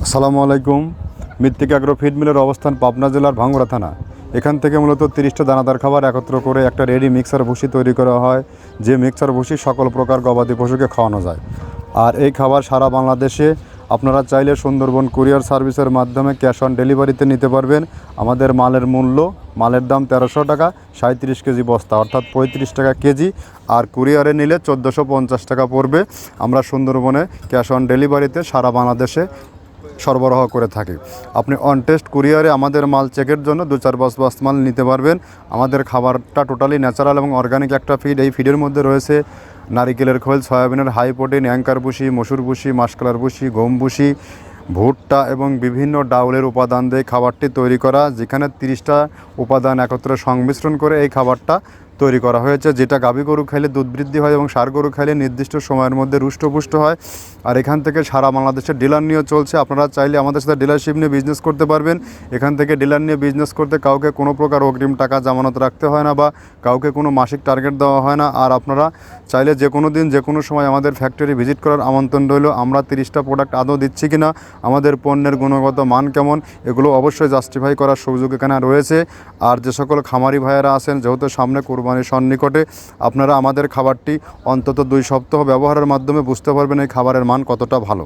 আসসালামু আলাইকুম। মৃত্তিকা অ্যাগ্রো ফিড মিলের অবস্থান পাবনা জেলার ভাঙ্গুড়া থানা। এখান থেকে মূলত 30টা দানাদার খাবার একত্র করে একটা রেডি মিক্সার ভুসি তৈরি করা হয়, যে মিক্সার ভুসি সকল প্রকার গবাদি পশুকে খাওয়ানো যায়। আর এই খাবার সারা বাংলাদেশে আপনারা চাইলে সুন্দরবন কুরিয়ার সার্ভিসের মাধ্যমে ক্যাশ অন ডেলিভারিতে নিতে পারবেন। আমাদের মালের দাম 1300 টাকা, 37 কেজি বস্তা অর্থাৎ 35 টাকা কেজি। আর কুরিয়ারে নিলে 1450 টাকা পড়বে। আমরা সুন্দরবনে ক্যাশ অন ডেলিভারিতে সারা বাংলাদেশে সরবরাহ করে থাকি। আপনি অন টেস্ট কুরিয়ারে আমাদের মাল চেকের জন্য 2-4 বস্তা মাল নিতে পারবেন। আমাদের খাবারটা টোটালি ন্যাচারাল এবং অর্গানিক একটা ফিড। এই ফিডের মধ্যে রয়েছে নারিকেলের খোল, সয়াবিনের হাই প্রোটিন, অ্যাঙ্কার ভুসি, মসুর ভুসি, মাসকলার ভুসি, গম ভুসি, ভুট্টা এবং বিভিন্ন ডাউলের উপাদান দিয়ে খাবারটি তৈরি করা, যেখানে 30টা উপাদান একত্রে সংমিশ্রণ করে এই খাবারটা তৈরি করা হয়েছে, যেটা গাভী গরু খাইলে দুধ বৃদ্ধি হয় এবং ষাঁড় গরু খাইলে নির্দিষ্ট সময়ের মধ্যে রুষ্টপুষ্ট হয়। আর এখান থেকে সারা বাংলাদেশের ডিলার নিয়ে চলছে। আপনারা চাইলে আমাদের সাথে ডিলারশিপ নিয়ে বিজনেস করতে পারবেন। এখান থেকে ডিলার নিয়ে বিজনেস করতে কাউকে কোনো প্রকার অগ্রিম টাকা জামানত রাখতে হয় না বা কাউকে কোনো মাসিক টার্গেট দেওয়া হয় না। আর আপনারা চাইলে যে কোনো দিন যে কোনো সময় আমাদের ফ্যাক্টরি ভিজিট করার আমন্ত্রণ রইল। আমরা 30টা প্রোডাক্ট আদৌ দিচ্ছি কিনা, আমাদের পণ্যের গুণগত মান কেমন, এগুলো অবশ্যই জাস্টিফাই করার সুযোগ এখানে রয়েছে। আর যে সকল খামারি ভাইয়েরা আছেন, যেহেতু সামনে কোরবানির সন্নিকটে, আপনারা আমাদের খাবারটি অন্তত 2 সপ্তাহ ব্যবহারের মাধ্যমে বুঝতে পারবেন এই খাবারের মান কতটা ভালো।